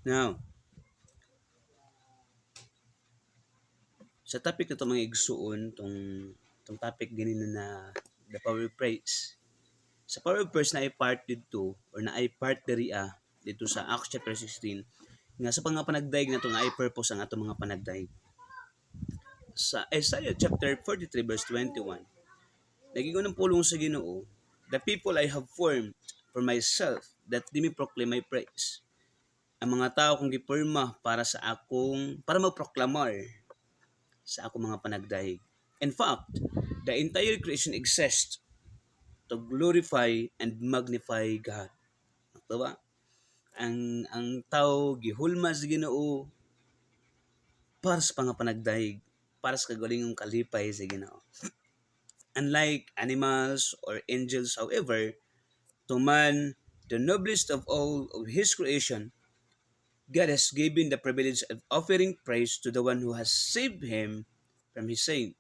Now, sa topic na ito mga igsuon, tong topic ganina na the power of praise. Sa power of praise na ay part dito, or na ay part diri dito sa Acts chapter 16, nga sa mga panagdaig na ito nga ay purpose ang atong mga panagdaig. Sa Isaiah chapter 43 verse 21, nagingon ng pulong sa Ginoo, the people I have formed for myself that they may proclaim my praise. Ang mga tao kong gipirma para magproklamar sa akong mga panagdaig. In fact, the entire creation exists to glorify and magnify God. Diba? Ang tao gihulma sa Ginoo para sa pangapanagdaig, para sa kagalingong kalipay sa Ginoo. Unlike animals or angels, however, to man, the noblest of all of his creation, God has given the privilege of offering praise to the one who has saved him from his sin.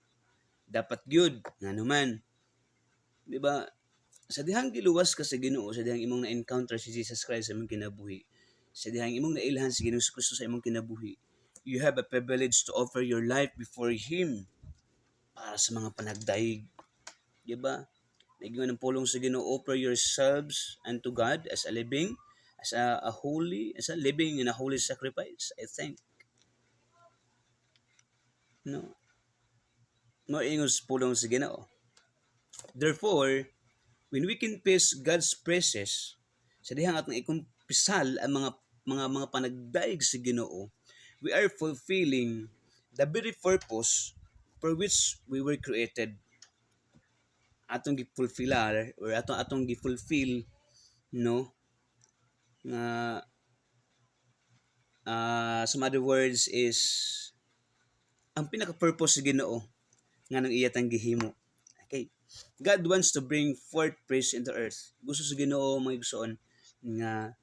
Dapat gyud nga naman, di ba? Sa dihang giluwas ka sa Ginoo, sa dihang imong na-encounter si Jesus Christ sa imong kinabuhi, sa dihang imong nailhan si Ginoo Kristo sa imong kinabuhi, you have a privilege to offer your life before Him para sa mga panagdaig. Di ba? Nagingon ng pulong sa Ginoo, offer yourselves unto God as a living, as a living and a holy sacrifice. I think. No. No ingon sa pulong sa Ginoo. Therefore, when we confess God's praises, sa dihang atong ikumpisal ang mga panagdaig sa Ginoo, we are fulfilling the very purpose for which we were created. Atong gifulfillar or atong gifulfill, no, nga some other words is ang pinaka-purpose sa Ginoo nga nang iyatang gihimo. Okay. God wants to bring forth praise into earth. Gusto sa Ginoo mga igsoon nga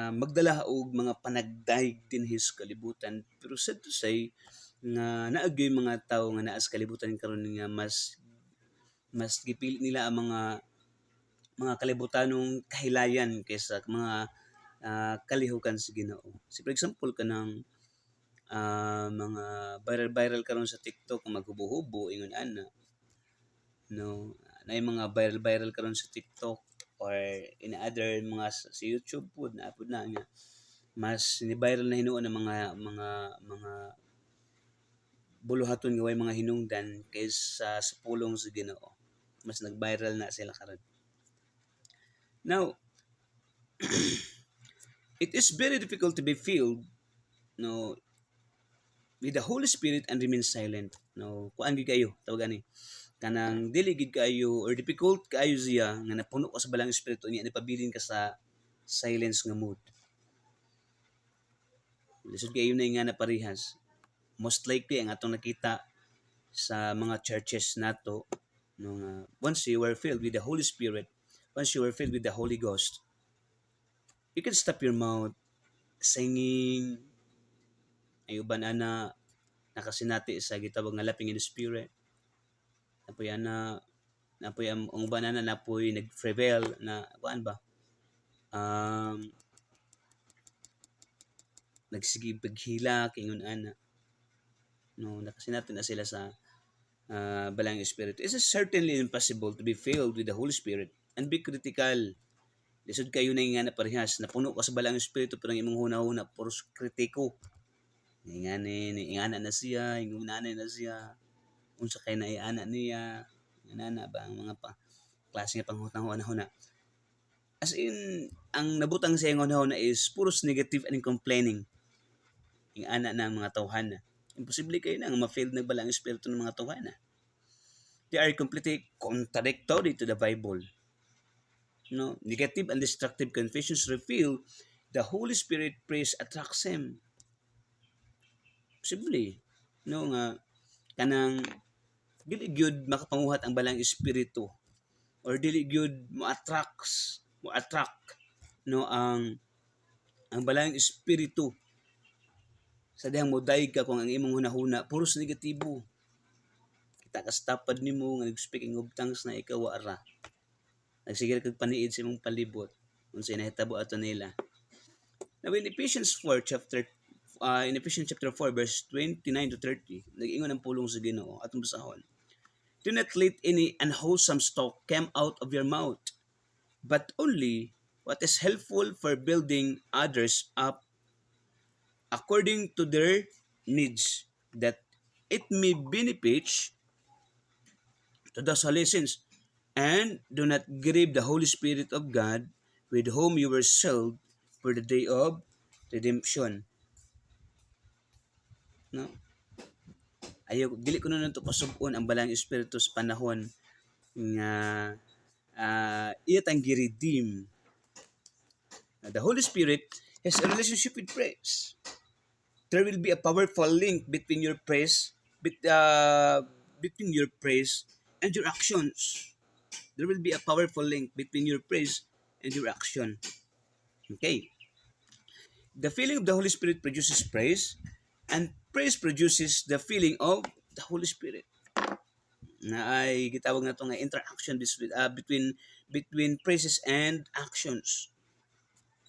magdala og mga panagdaig din his kalibutan. Pero sad to say nga naagyoy mga tao nga naa sa kalibutan karon nga mas gipili nila ang mga kalibutanong kahilayan kaysa mga kalihukan sa Ginoo. So for example kanang mga viral karon sa TikTok nga maghubo-hubo ingon ana, no, na mga viral karon sa TikTok or in other mga sa YouTube pud na pud na nga mas ni viral na hinuon ng mga buluhaton nga way mga hinungdan kaysa sa pulong sa Ginoo. Mas nag-viral na sila karon. Now, it is very difficult to be filled, no, with the Holy Spirit and remain silent. No, kuan gid kayo tawagan ni kanang dili gid kayo or difficult kayo siya nga napuno ka sa balang espiritu niya ni pabilin ka sa silence nga mood. Lisod kayo na nga na parehas. Most likely ang atong nakita sa mga churches nato no, once you were filled with the Holy Spirit, once you were filled with the Holy Ghost, you can stop your mouth singing ayuban ana nakasinati sa gitawag nga laping in the spirit. Napoy ana napoy ang uban ana napoy nag-prevail na kuan ba? Nagsige paghila kingon ana. No, nakasinati na sila sa balang espiritu. It is certainly impossible to be filled with the Holy Spirit and be critical. Lisod kayo na nga na parehas, napuno ka sa balang espiritu pero ang imong hunahuna puros kritiko. Ingana na siya, ingunanay na siya, unsa kay na iana niya, inana ba ang mga klase nga panghunahuna. As in, ang nabutang sa ingon na is puros negative and complaining. Ingana na ang mga tawhana. Imposible kayo na nga ma-failed na balang espiritu ng mga tawhana. They are completely contradictory to the Bible. No, negative and destructive confessions reveal the Holy Spirit praise attracts him. Posible, no, nga kanang dili gyud makapanguhat ang balang espiritu or dili gyud mo attract no ang balang espiritu sa dihang modaig ka kung ang imong hunahuna puros negatibo. Kita ka tapad nimo nga nag-speaking of tongues na ikaw ara. Nagsigil kag paniid sa imong palibot unsay nahitabo ato nila. Now in Ephesians chapter 4 verse 29 to 30, nag-ingon ang pulong sa Ginoo atong basahon. Do not let any unwholesome talk come out of your mouth, but only what is helpful for building others up according to their needs, that it may benefit to those who listens. And do not grieve the Holy Spirit of God, with whom you were sealed for the day of redemption. No? Ayaw, dili ko na to pasubon ang balang espiritu sa panahon nga iya tang gi-redeem. The Holy Spirit has a relationship with praise. There will be a powerful link between your praise, between your praise and your actions. There will be a powerful link between your praise and your action. Okay. The feeling of the Holy Spirit produces praise, and praise produces the feeling of the Holy Spirit. Na ay gitawag na ito nga interaction between praises and actions.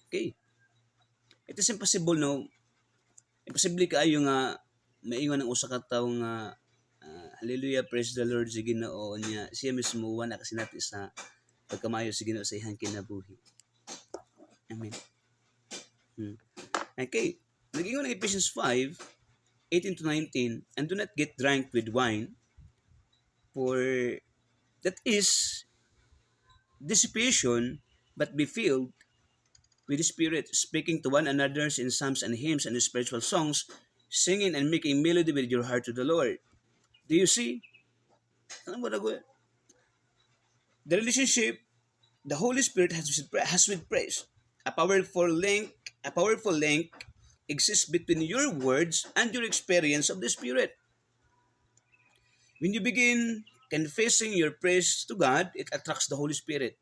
Okay. It is impossible, no? Imposible kaayo nga maingon ang usa ka tawo nga hallelujah, praise the Lord sa Ginoo niya. Siya mismo wala kasi natin sa pagkamayo sa Ginoo sa iyang kinabuhi. Amen. Okay. Nag-ingon ng Ephesians 5:18 to 19, and do not get drunk with wine, for that is dissipation, but be filled with the Spirit, speaking to one another in psalms and hymns and spiritual songs, singing and making melody with your heart to the Lord. Do you see? Ano ba na the relationship the Holy Spirit has with praise? A powerful link exists between your words and your experience of the Spirit. When you begin confessing your praise to God, it attracts the Holy Spirit.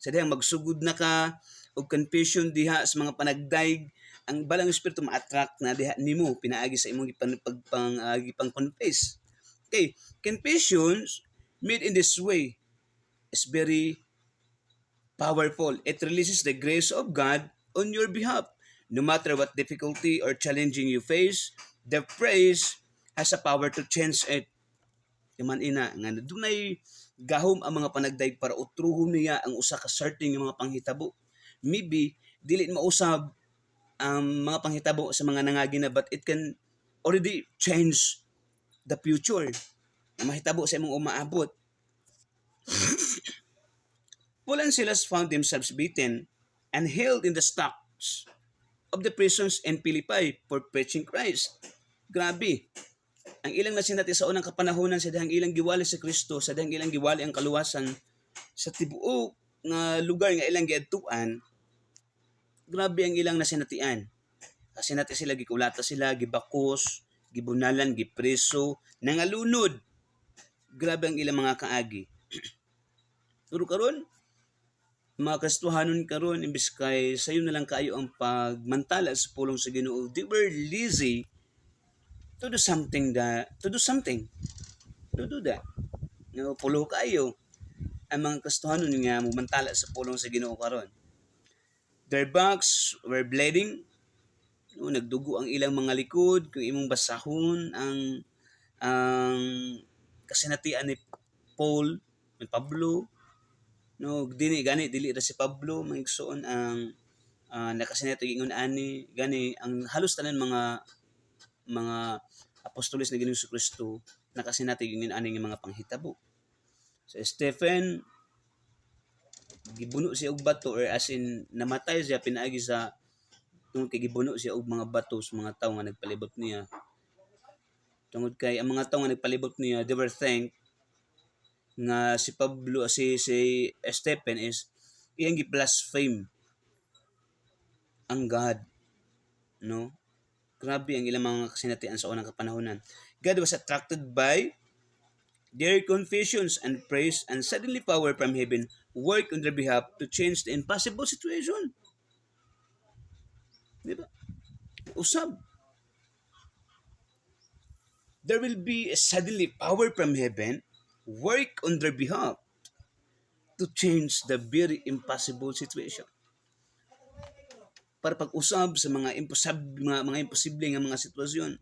Sa dihang magsugod na ka og confession diha sa mga panagdaig, ang balang espiritu ma-attract na diha nimo pinaagi sa imong gipang confess. Okay, confessions made in this way is very powerful. It releases the grace of God on your behalf. No matter what difficulty or challenging you face, the praise has a power to change it. Yaman ina nga dunay gahom ang mga panagdaig para utruhon niya ang usa ka certain nga mga panghitabo. Maybe dili mausab ang mga panghitabo sa mga nangagi na, but it can already change the future. Mahitabo sa imong umaabot. Paul and Silas found themselves beaten and held in the stocks of the prisons in Philippi for preaching Christ. Grabe. Ang ilang nasinati sa unang kapanahonan sa dihang ilang giwali sa Kristo, sa dihang ilang giwali ang kaluwasan sa tibuok nga lugar nga ilang giadtuan, grabe ang ilang nasinatian. Kasi nati sila gikulata sila, gibakos, gibunalan, gipreso, nangalunod. Grabe ang ilang mga kaagi. Pero karon, mga Kristohanon karon, imbis kay sayo na lang kaayo ang pagmantala sa pulong sa Ginoo, they were lazy to do something. No, pulo kayo ang mga Kristohanon nga mumantala sa pulong sa Ginoo karon. Their backs were bleeding. No, nagdugo ang ilang mga likod. Kung imong basahon ang kasinatian ni Paul, ni Pablo, no, dili ra si Pablo maigsuon ang nakasinati ingon ani gani ang halos tanan mga apostoles na Ginoong Kristo nakasinati ingon ani nga mga panghitabo. So Stephen gibuno siya og bato, or as in namatay siya pinaagi sa tungod kay gibuno siya og mga bato sa mga tawo nga nagpalibot niya. Tungod kay ang mga tawo nga nagpalibot niya, they were think nga si Pablo, si Stephen is iyang gi-blaspheme ang God. No? Grabe ang ilang mga kasinatian sa unang kapanahonan. God was attracted by their confessions and praise, and suddenly power from heaven worked on their behalf to change the impossible situation. Diba? Usab. There will be a suddenly power from heaven work on their behalf to change the very impossible situation. para pag-usab sa mga mga imposible nga mga sitwasyon.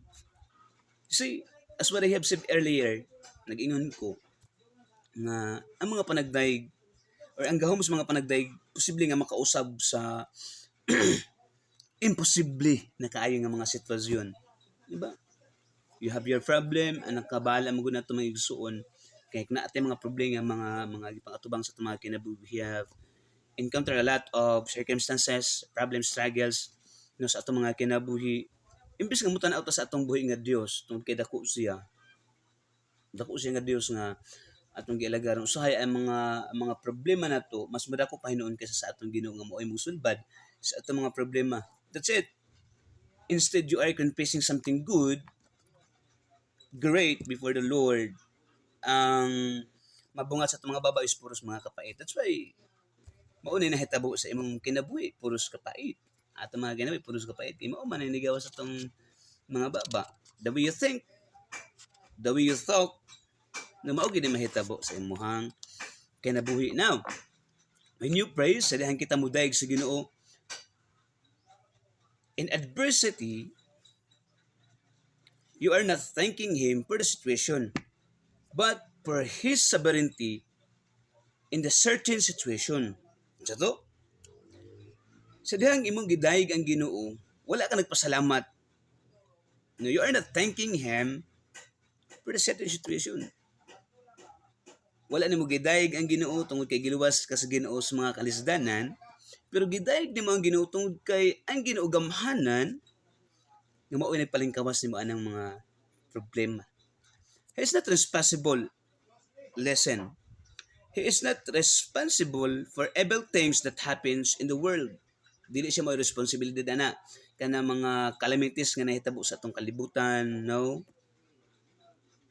See, as what I have said earlier, nag-ingon ko nga ang mga panagdaig or ang gahom sa mga panagdaig posible nga makausab sa imposible na kaayo nga mga sitwasyon. Di ba? You have your problem, ang nakabala mo na ito mga igsuon. Kaya na ate mga problema mga ipang-atubang sa mga kinabuhi. We have encounter a lot of circumstances, problems, struggles no, sa atong mga kinabuhi. Imbis nga mutan ta sa atong buhi nga Dios, tungod kay dako siya. Dako siya nga Dios nga atong gialagaron. Usahay ang mga problema nato mas madako pa hinuon kaysa sa atong Ginoo nga moay musulbad sa atong mga problema. That's it. Instead, you are confessing something good, great before the Lord. Ang mabungat sa itong mga baba is puros mga kapait. That's why, maunay na hitabo sa imong kinabuhi, puros kapait. At ang mga kinabuhi, puros kapait. Mao man ay nigawa sa itong mga baba. The way you think, the way you talk, na maugid na mahitabo sa imuhang kinabuhi. Now, when you pray, sa dihang kita mudayeg sa Ginoo, in adversity, you are not thanking Him for the situation, but for His sovereignty in the certain situation. Sa to, sa dihang imong gidayeg ang Ginoo, wala ka nagpasalamat. No, you are not thanking Him for the certain situation. Wala nimo gidayeg ang Ginoo tungod kay giluwas ka sa Ginoo sa mga kalisdanan, pero gidayeg nimo ang Ginoo tungod kay ang Ginoo gamhanan nga mao nagpalingkawas nimo anang mga problema. He is not responsible. Listen. He is not responsible for evil things that happens in the world. Dili siya may responsibilidad ana kana mga calamities nga nahitabo sa atong kalibutan, no?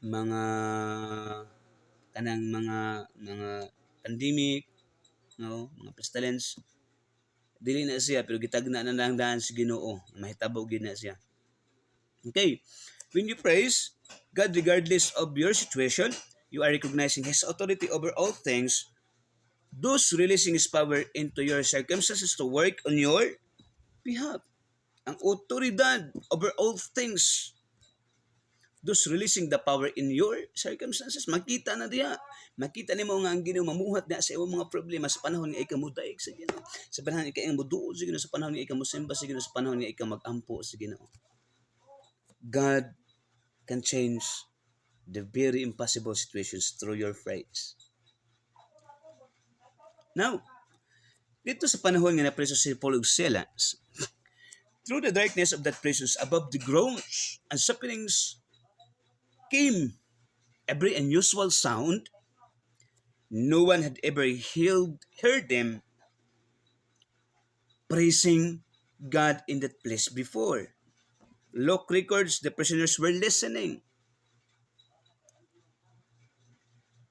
Mga kanang mga pandemic, no? Mga pestilence. Dili na siya pero gitagna na lang daan sa Ginoo, mahitabo gid na siya. Okay. When you praise God regardless of your situation, you are recognizing His authority over all things, thus releasing His power into your circumstances to work on your behalf. Ang otoridad over all things, thus releasing the power in your circumstances. Makita na diya. Makita nimo nga ang Ginoo mamuhat na sa imong mga problema sa panahon nga ikaw mudaig sa Ginoo. Sa panahon nga ikaw muduol sa Ginoo, sa panahon nga ikaw musimba sa Ginoo, sa panahon nga ikaw magampo sa Ginoo. God can change the very impossible situations through your praise. Now, dito sa panahon nga napreso si Paul ug Silas, through the darkness of that prison, above the groans and sufferings came every unusual sound. No one had ever heard them praising God in that place before. Luke records the prisoners were listening.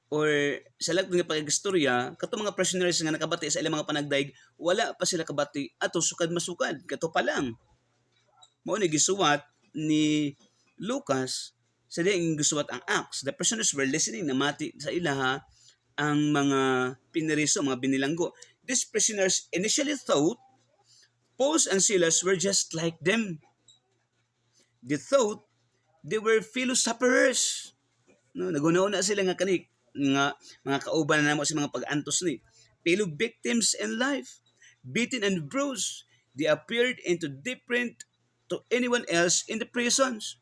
Or sa lahat ng pag-istorya, kato mga prisoners nga nakabati sa ilang mga panagdaig, wala pa sila kabati ato sukad masukad, kato pa lang. Mao ni gisuwat ni Lucas sa diyang gisuwat ang Acts. The prisoners were listening, namati sa ilaha ang mga piniriso, mga binilanggo. These prisoners initially thought Paul and Silas were just like them. They thought they were fellow sufferers. No, nagunaw na sila nga kanik nga mga kauban na namo sa mga pag-antos ni. Fellow victims in life, beaten and bruised. They appeared into different to anyone else in the prisons.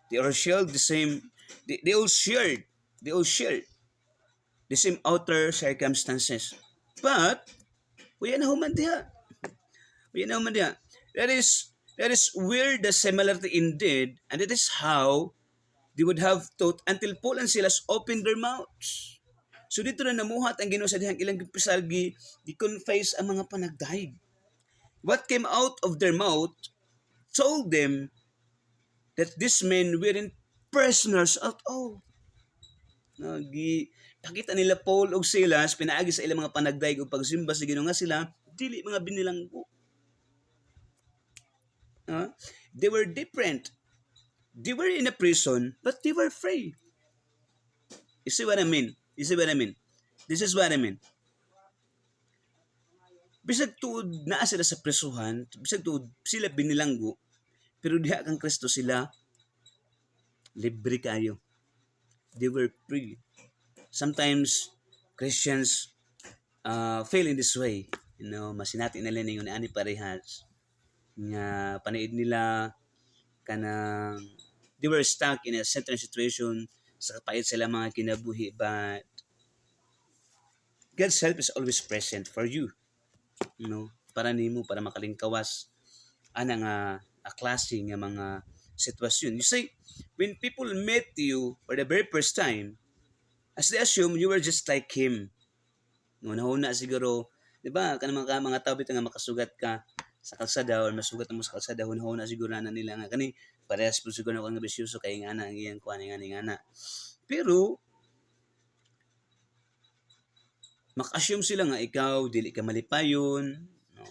They all shared the same. They all shared the same outer circumstances. But we na human diha. That is where the similarity indeed, and it is how they would have thought until Paul and Silas opened their mouths. So dito na namuhat ang Ginoo sa dihang ilang pisal gi-confess ang mga panagdaig. What came out of their mouth told them that these men weren't prisoners at all. Pakita nila Paul ug Silas pinaagi sa ilang mga panagdaig ug pagsimba sa Ginoo nga sila dili mga binilanggo. They were different. They were in a prison, but they were free. You see what I mean? This is what I mean. Bisag tuod naa sila sa presuhan, bisag tuod sila binilanggo, pero diha kang Kristo sila libre kayo. They were free. Sometimes Christians fail in this way. Masinati nila ningon ani parehas nga panaid nila kanang they were stuck in a certain situation sa kapait sila mga kinabuhi, but God's help is always present for you, para nimo, para makalingkawas ana nga a klase nga mga sitwasyon. You see, when people met you for the very first time, as they assume you were just like him. Nahuna siguro, di ba, kanang mga tao bitaw nga makasugat ka sa kalsada or masugat mo sa kalsada, hunahuna siguro na nila nga kani parehas po siguro ako nga bisyoso kay nga na ang iyang kuan nga na. Pero mak-assume sila nga ikaw dili ka malipayon. No?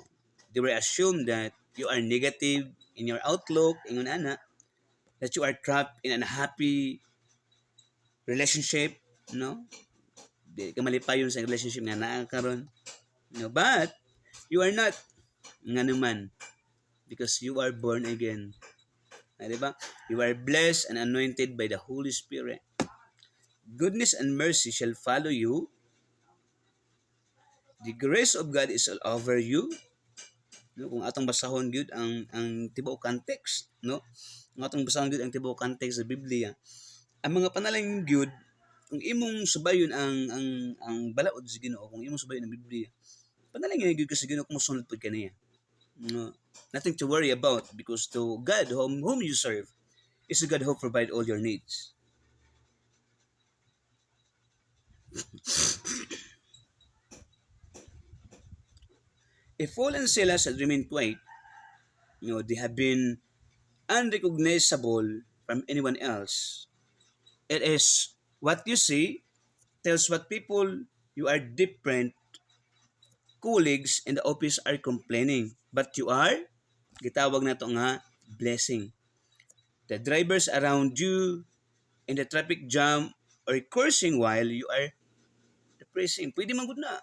They will assume that you are negative in your outlook, ingon ana, that you are trapped in an unhappy relationship, no? Dili ka malipayon sa relationship nga naa karon. But you are not nga naman because you are born again. Diba? You are blessed and anointed by the Holy Spirit. Goodness and mercy shall follow you. The grace of God is all over you. Kung atong basahon gyud ang tibuok context, Kung atong basahon gyud ang tibuok context sa Biblia, ang mga panalangin gyud kung imong subayon ang balaod sa Ginoo, kung imong subayon ang Biblia, panalangin gyud ka sa Ginoo kung mosunod pud kaniya. Nothing to worry about, because to God whom you serve is a God who provide all your needs. If Paul and Silas had remained quiet, they have been unrecognizable from anyone else. It is what you see tells what people you are different. Colleagues in the office are complaining, but you are gitawag na to nga blessing. The drivers around you in the traffic jam or cursing while you are depressing. Pwede man gud na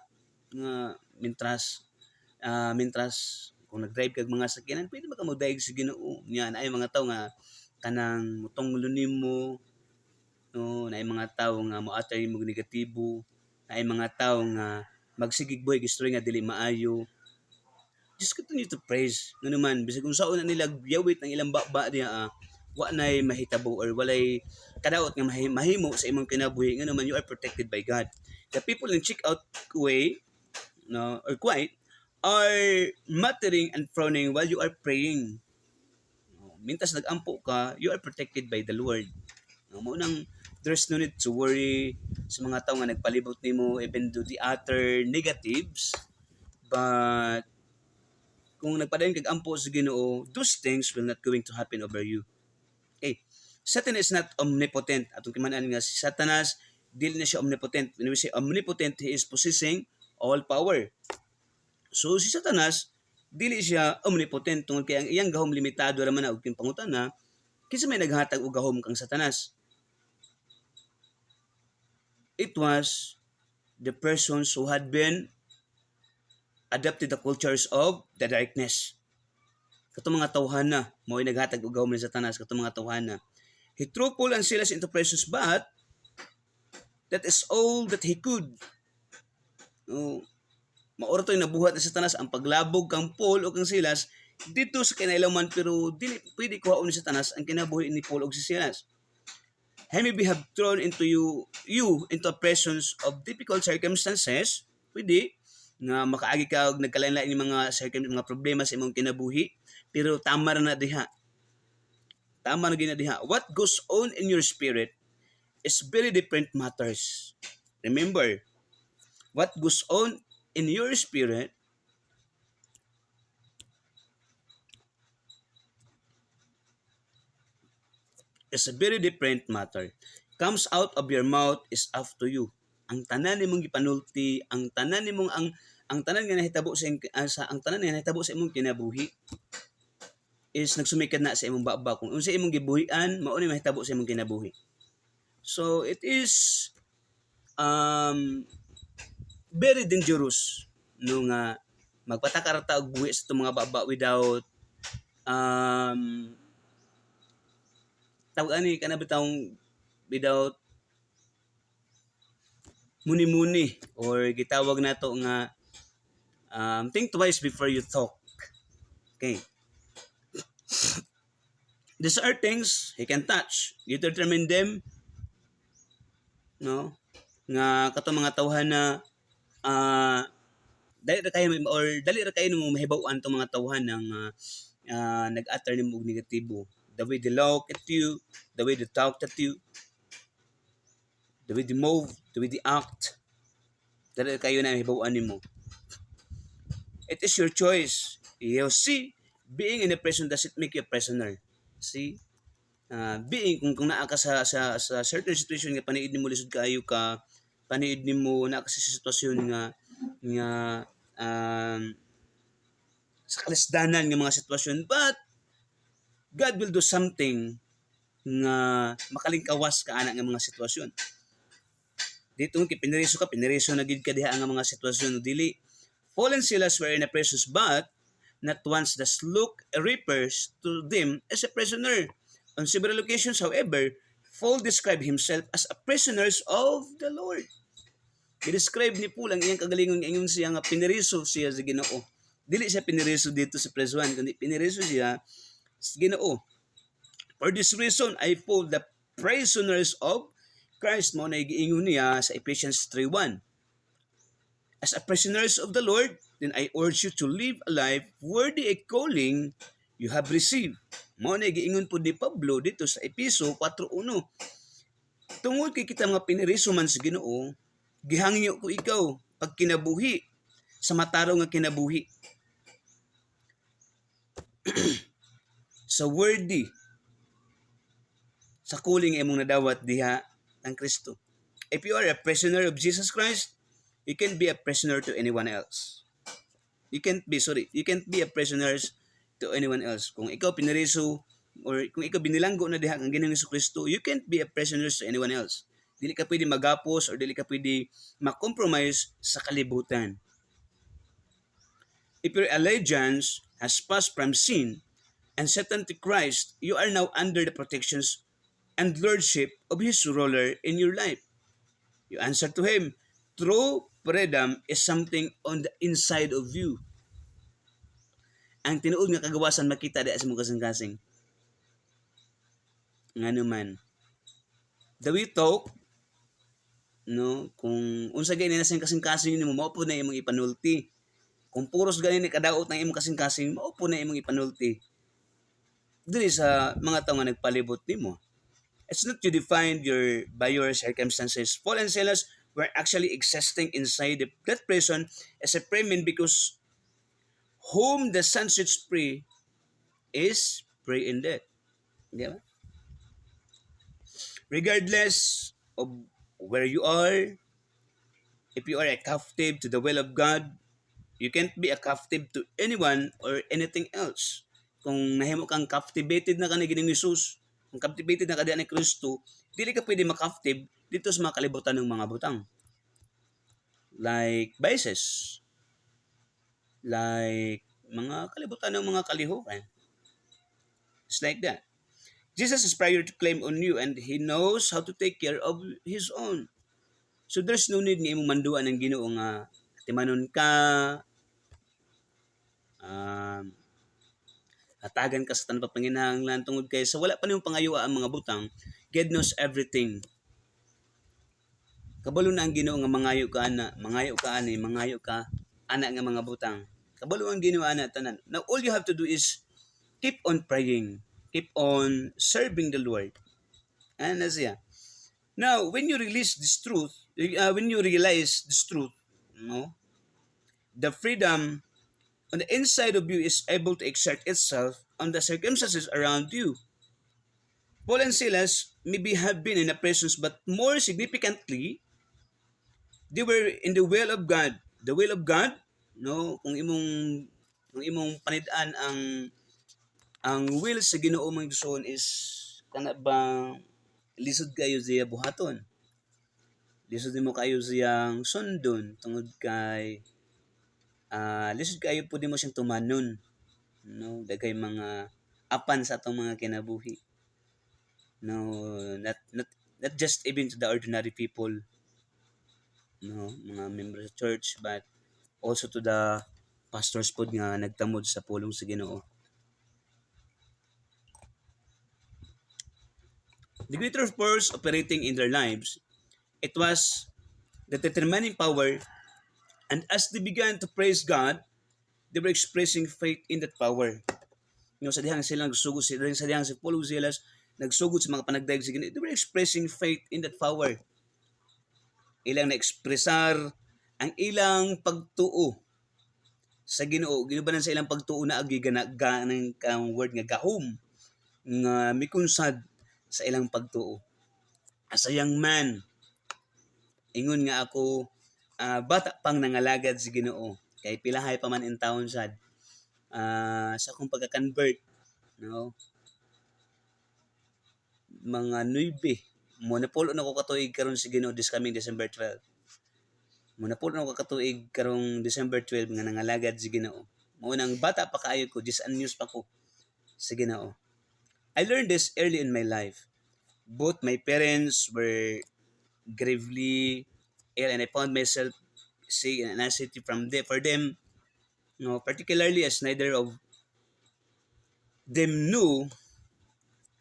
nga mintras kung nag-drive kag mga sakyanan, pwede ba ka magdaig sa Ginoo? Yan ay mga tao nga kanang mutong nimo, na ay mga tao nga moatay mo negatibo, na ay mga tao nga magsigig boy gistroy nga dili maayo. Just continue to praise. Naman bisag kung saan na nila yawit ng ilang baba diha, wa nay mahitabo or walay kadaot nga mahimo sa imong kinabuhi, naman you are protected by God. The people in check out way, or quiet, are muttering and frowning while you are praying. Mintas nagampo ka, you are protected by the Lord. Mo nang there's no need to worry sa mga tao nga nagpalibot nimo, even though the other negatives. But kung nagpadayon kag ampo sa Ginoo, those things will not going to happen over you. Okay. Satan is not omnipotent. Atong kimanan nga si Satanas, dili na siya omnipotent. When we say omnipotent, he is possessing all power. So si Satanas, dili siya omnipotent tungod kay ang iyang gahom limitado ra man og pangutana, kinsa may naghatag og gahom kang Satanas? It was the persons who had been adopted the cultures of the darkness. Katong mga tawhana, mao'y naghatag og gahom ni Satanas, katong mga tawhana. He threw Paul and Silas into prisons, but that is all that he could. Maura to'y nabuhat ni Satanas ang paglabog kang Paul o kang Silas dito sa kinailaman, pero dili pwede kuhaon ni Satanas ang kinabuhi ni Paul o si Silas. He may be have thrown into you into a presence of difficult circumstances, pwede nga makaagi ka og nagkalain-lain mga mga problema sa imong kinabuhi, pero tama ra na diha. Tama na gina diha. What goes on in your spirit is very different matters. Remember, what goes on in your spirit is a very different matter. Comes out of your mouth is up to you. Ang tanan nimong gipanulti, ang tanan nimong ang tanan nga nahitabo ang tanan nga nahitabo sa imong kinabuhi is nagsumikad na sa imong baba. Kung unsa imong gibuhian, mao ni mahitabo sa imong kinabuhi. So it is very dangerous no nga magpatakar ta og buhi sa itong mga baba without um tawag ani kana bitawng without muni-muni or gitawag nato nga think twice before you talk. Okay. These are things he can touch. You determine them, no? Nga kato mga tawhan na dali ra kayo or dali ra kayo mo mahibaw-an tong mga tawhan ng nag-utter nimo og negatibo. The way they look at you, the way they talk at you, the way they move, the way they act, dali ra kayo na mahibaw-an nimo. It is your choice. You see, being in a prison doesn't make you a prisoner. See? Being kung naa ka sa certain situation nga paniid nimo lisod kaayo ka, paniid nimo naa ka sa sitwasyon nga um, sa kalisdanan nga mga sitwasyon, but God will do something nga makalingkawas ka ana nga mga sitwasyon. Dito kay piniriso na gid ka diha nga mga sitwasyon dili. Paul and Silas were in a prison, but not once does Luke refers to them as a prisoner. On several occasions, however, Paul described himself as a prisoners of the Lord. I-describe ni Paul ang iyang kagalingon ingon siya nga piniriso siya sa Ginoo. Dili siya piniriso dito sa prison, kundi piniriso siya sa Ginoo. For this reason, I Paul, the prisoners of Christ mo na giingon niya sa Ephesians 3:1. As a prisoners of the Lord, then I urge you to live a life worthy a calling you have received. Mao na giingon po ni Pablo dito sa Efeso 4:1. Tungod kay kita mga piniriso man sa Ginoo, gihangyo ko ikaw pag kinabuhi sa matarong nga kinabuhi. Sa worthy sa calling imong nadawat diha ang Kristo. If you are a prisoner of Jesus Christ, you can't be a prisoner to anyone else. You can't be a prisoner to anyone else. Kung ikaw piniriso or kung ikaw binilanggo na diha ang Ginoong Kristo, you can't be a prisoner to anyone else. Dili ka pwede magapos or dili ka pwede ma-compromise sa kalibutan. If your allegiance has passed from sin and set unto Christ, you are now under the protections and lordship of His ruler in your life. You answer to Him. True freedom is something on the inside of you. Ang tinuod nga kagawasan makita di sa mong kasing-kasing. Nga naman. The way talk, no, kung unsa gani na sa kasing-kasing nimo mao po na imong ipanulti. Kung puros gani ni kadaot ng imong kasing-kasing mao po na imong ipanulti. Dili sa mga tawo nga nagpalibot nimo. It's not you defined by your circumstances. Paul and Silas were actually existing inside that prison as a free man because whom the Son sets free is free indeed. Di ba? Regardless of where you are, if you are a captive to the will of God, you can't be a captive to anyone or anything else. Kung nahimo kang captivated na ka ni Ginoong Hesus, kung captivated na ka diha ni Kristo, dili ka pwede makaptive dito sa mga kalibutan ng mga butang. Like vices, like mga kalibutan ng mga kalihukan. It's like that. Jesus is prior to claim on you and He knows how to take care of His own. So there's no need nga imong manduan ng Ginoo nga timanon ka, hatagan ka sa tanang panginahanglan tungod kay sa wala pa nimo pangayua ang mga butang, God knows everything. Kabalo na ang Ginoo nga mangayo ka ana nga mga butang. Kabalo ang Ginoo ana tanan. Now all you have to do is keep on praying, keep on serving the Lord. Ano siya? Now, when you realize this truth, no, the freedom on the inside of you is able to exert itself on the circumstances around you. Paul and Silas maybe have been in a prison, but more significantly, they were in the will of God. The will of God, no, kung imong panid-an ang will sa Ginoo mong Diyoson is kana ba lisod kayo siya buhaton. Lisod mo kayo siyang sundon tungod kay lisod kayo pud mo siyang tumanon, no, daghay mga apan sa atong mga kinabuhi, no, not just even to the ordinary people, no, mga members sa church, but also to the pastors pod nga nagtamod sa pulong sa Ginoo. The greater force operating in their lives, it was the determining power, and as they began to praise God, they were expressing faith in that power. Yung sa dihang sila nagsugod, sa dihang si Paul Silas nagsugod sa mga panagdaig sa Ginoo, they were expressing faith in that power. Ilang na-expressar ang ilang pagtuo sa Ginoo. Ginubanan sa ilang pagtuo na agi ganang kang word nga gahom nga mikunsad sa ilang pagtuo. As a young man, ingon nga ako, bata pang nangalagad sa Ginoo, kay pilahay pa man in taon sad, sa akong pagka-convert, no, mga 9, mo napulo na ko katuig karon sa Ginoo this coming December 12. Mo napulo na ko katuig karong December 12 nga nangalagad sa Ginoo. Mao nang bata pa kaayo ko, 10 anyos pa ko sa Ginoo. I learned this early in my life. Both my parents were gravely ill, and I found myself sick and anxiety for them. No, particularly as neither of them knew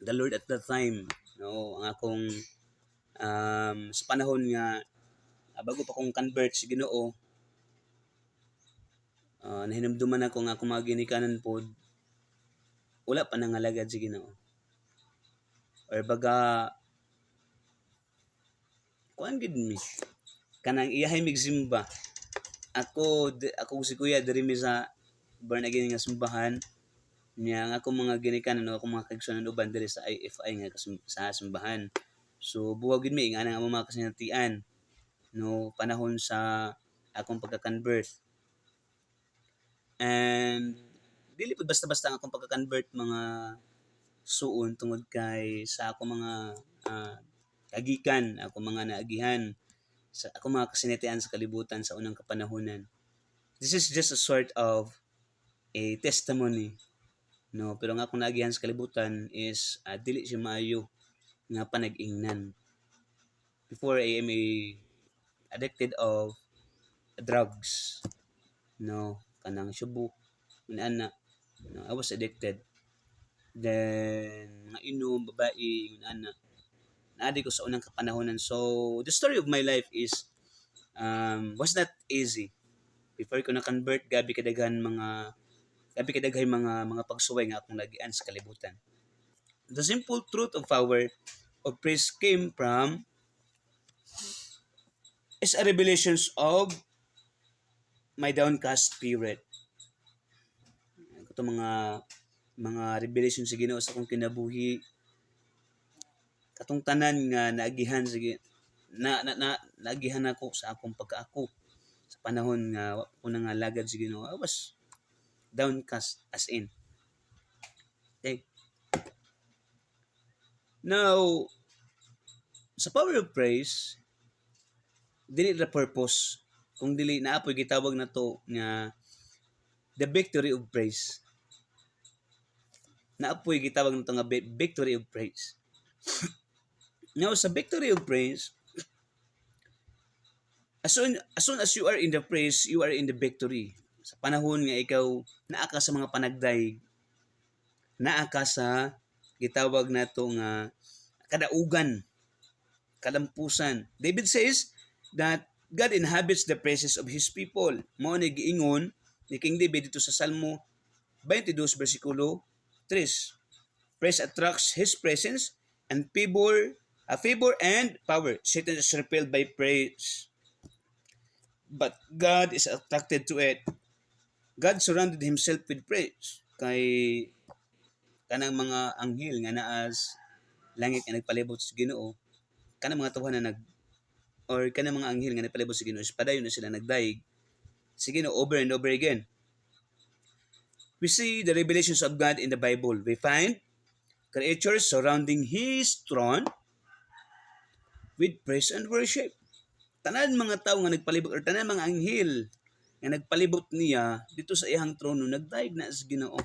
the Lord at that time. No, ang akong sa panahon nga bago pa kong convert sa Ginoo, nahinumduman ako nga akong mga ginikanan pod wala pa nangalagad sa Ginoo. Or baga kuan gid mi kanang iyahay migsimba. Ako si Kuya diri mi sa born again nga simbahan niya ang akong mga ginikanan no akong mga kaigsunan uban diri sa IFI nga sa simbahan. So buwag gid mi nga ang mga kasinatian no panahon sa akong pagka-convert. And dili pud basta-basta ang akong pagka-convert mga suon tungod kay sa akong mga kagikan, akong mga naagihan, sa akong mga kasinatian sa kalibutan sa unang kapanahunan. This is just a sort of a testimony, no, pero ang akong naagihan sa kalibutan is dili siya maayo nga panag-ingnan. Before I am addicted of drugs, no, kanang subo, ana, no, I was addicted. Then mga inom, babae, ana, naadi ko sa unang kapanahonan. So the story of my life is was not easy. Before ko na-convert, gabi kadaghan mga pagsuway nga akong nagian sa kalibutan. The simple truth of power of praise came from is a revelations of my downcast spirit. Ito mga revelation sa Ginoo sa akong kinabuhi, katong tanan nga naagihan sige naagihan ako sa akong pagkaako sa panahon nga una nga lagad sa Ginoo. I was downcast as in. Okay. Now, sa power of praise, dili ra purpose kung dili naapoy gitawag na to nga the victory of praise. Naapoy gitawag na to nga victory of praise. Now, sa victory of praise, as soon as you are in the praise, you are in the victory. Sa panahon nga ikaw naa ka sa mga panagday, naa ka sa gitawag na to nga kadaugan, kalampusan. David says that God inhabits the praises of His people. Mao ni giingon ni King David dito sa Salmo 22 versikulo 3. Praise attracts His presence and favor and power. Satan is repelled by praise, but God is attracted to it. God surrounded Himself with praise. Kay kanang mga anghel nga naas langit nga nagpalibot sa Ginoo, kanang mga tuhan na kanang mga anghel nga nagpalibot sa Ginoo, padayon na sila nagdaig sa Ginoo over and over again. We see the revelations of God in the Bible. We find creatures surrounding His throne with praise and worship. Tanan mga tao nga nagpalibot or tanan mga anghel nga nagpalibot niya dito sa iyang trono, nagdaig na sa Ginoo.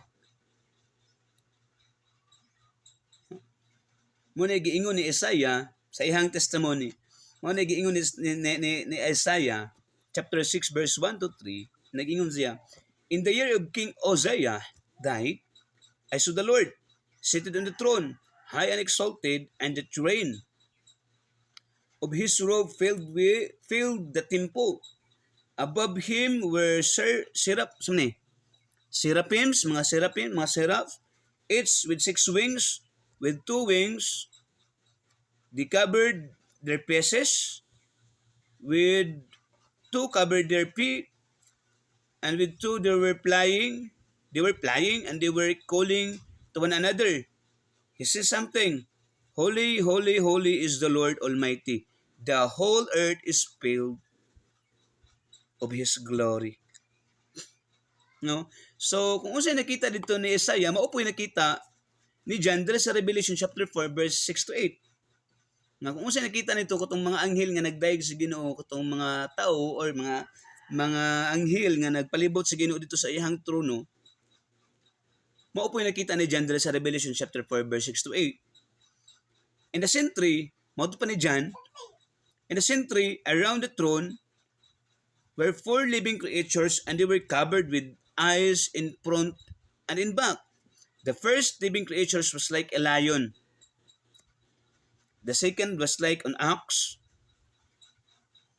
Muna giingon ni Isaiah sa iyang testimony. Muna giingon ni Isaiah chapter 6 verse 1 to 3. Nag-ingon siya, in the year of King Uzziah died, I saw the Lord seated on the throne, high and exalted, and the train of his robe filled the temple. Above him were seraphims, mga seraph, each with 6 wings. With 2 wings, they covered their faces. With 2 covered their feet. And with 2 they were flying. And they were calling to one another. He says something. Holy, holy, holy is the Lord Almighty. The whole earth is filled of His glory. No? So, kung unsay nakita dito ni Isaiah, maupoy nakita ni John sa Revelation chapter 4 verse 6 to 8. Nga kung unsay nakita nito katong mga anghel nga nagdaig sa Ginoo, katong mga tao or mga anghel nga nagpalibot sa Ginoo dito sa iyang trono, maupoy nakita ni John sa Revelation chapter 4 verse 6 to 8. In the century, mauto pa ni John, in the century around the throne were 4 living creatures, and they were covered with eyes in front and in back. The first living creature was like a lion. The second was like an ox.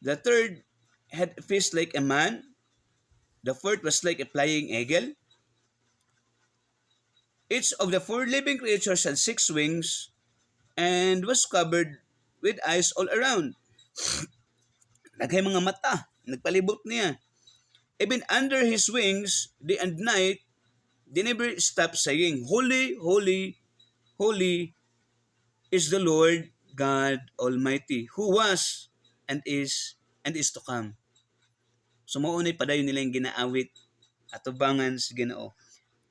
The third had a face like a man. The fourth was like a flying eagle. Each of the 4 living creatures had 6 wings and was covered with eyes all around. Naghay mga mata, nagpalibot niya. Even under his wings, day and night, they never stop saying, Holy, holy, holy is the Lord God Almighty, who was and is to come. So maunay padayon nila yung ginaawit at tubangan sa Ginoo.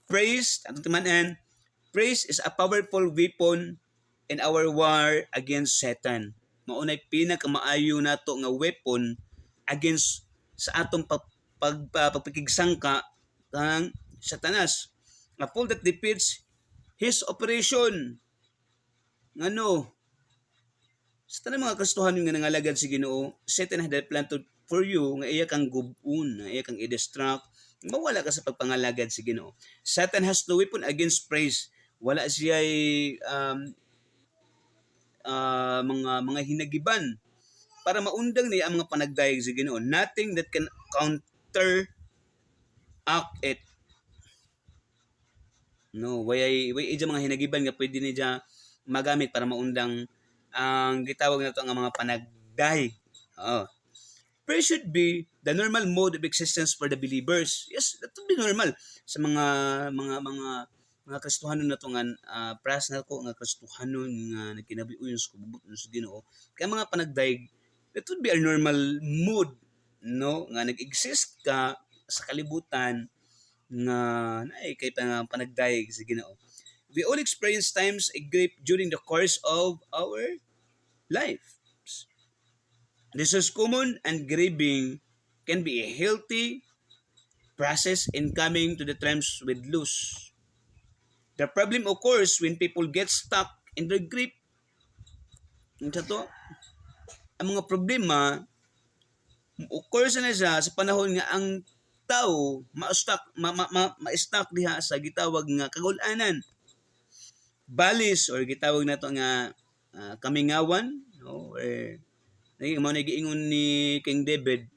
Praise, atong timanan, praise is a powerful weapon in our war against Satan. Maunay pinakamaayo nato nga weapon against sa atong pagpikigsangka kang Satanas. A fool that defeats his operation. Ngano? Sa tanang mga kastuhan nga nangalagad si Ginoo, Satan had a plan for you nga iya kang gubun, nga iya kang i-distract, mawala ka sa pagpangalagad si Ginoo. Satan has no weapon against praise. Wala siya mga hinagiban para maundang niya ang mga panagdayeg si Ginoo. Nothing that can counteract it. No, way mga hinagiban nga pwede niya magamit para maundang ang gitawag na ito ang mga panagdahi. Prayer should be the normal mode of existence for the believers. Yes, that would be normal sa mga Kristohanon na ito nga pras na ko nga Kristohanon nga nagkinabiuyon sa kububuton sa Ginoo. Kaya mga panagdaig, that would be a normal mood, no? Nga nag-exist ka sa kalibutan nga naay kay panagdaig sa Ginoo. We all experience times of grief during the course of our life. This is common, and grieving can be a healthy process in coming to the terms with loss. The problem occurs when people get stuck in their grief. Ang mga problema occurs na siya sa panahon nga ang tao ma-stuck diha sa gitawag nga kagul-anan. Balis or gitawag nato nga kamingawan, no? Mao nagiingon ni King David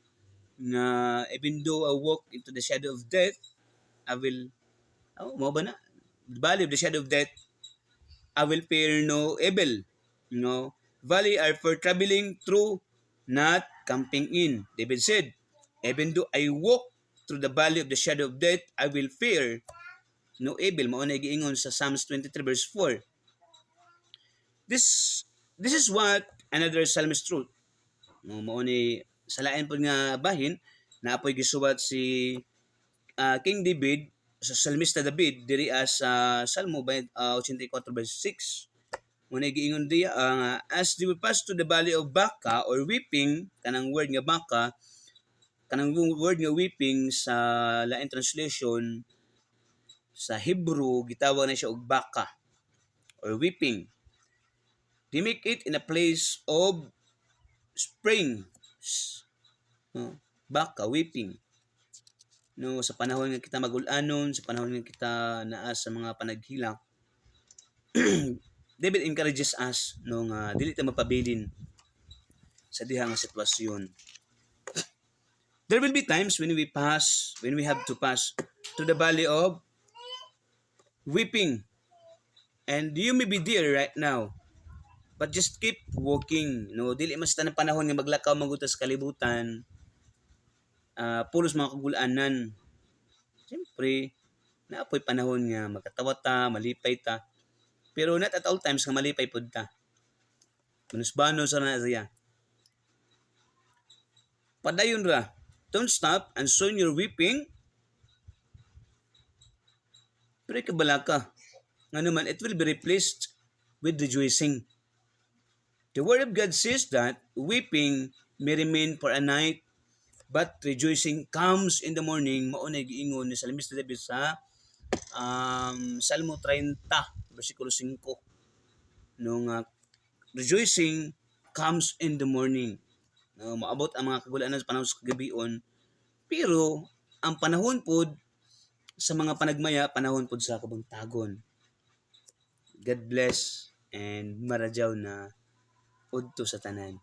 na even though I walk into the shadow of death, I will mo ba na? Valley of the shadow of death, I will fear no evil. No, valley are for traveling through, not camping in. David said, even though I walk through the valley of the shadow of death, I will fear no evil. Mao na giingon sa Psalms 23 verse 4. This is what another psalmist wrote. Mao ni sa lain pod nga bahin na apoy gisuwat si King David sa Salmista David diri sa Salmo 84 verse 6. Mao ni giingon diya as they will pass to the valley of Baca or weeping, kanang word nga Baca, kanang word nga weeping sa lain translation sa Hebrew gitawag na siya og baka or weeping. They make it in a place of spring. No? Baka, weeping. No, sa panahon nga kita magul-anon, sa panahon nga kita naa sa mga panaghilak, David encourages us no nga dili ta mapabilin sa diha nga sitwasyon. There will be times when we have to pass to the valley of weeping. And you may be there right now. But just keep walking. No, dili mas tanang panahon nga maglakaw magutas kalibutan. Pulos mga kagulanan. Siyempre, naapoy panahon nga magkatawa ta, malipay ta. Pero not at all times nga malipay pud ta. Manusbano sa na siya. Padayon ra. Don't stop and soon you're weeping. Pero kabalaka. Nga naman, it will be replaced with rejoicing. The Word of God says that weeping may remain for a night, but rejoicing comes in the morning. Maunay giingon ni Salmista David sa Salmo 30, versikulo 5. Nung rejoicing comes in the morning. Maabot ang mga kagulanan sa panahon sa kagabion. Pero ang panahon pod sa mga panagmaya, panahon pod sa kabuntagon. God bless and marajaw na udto sa tanan.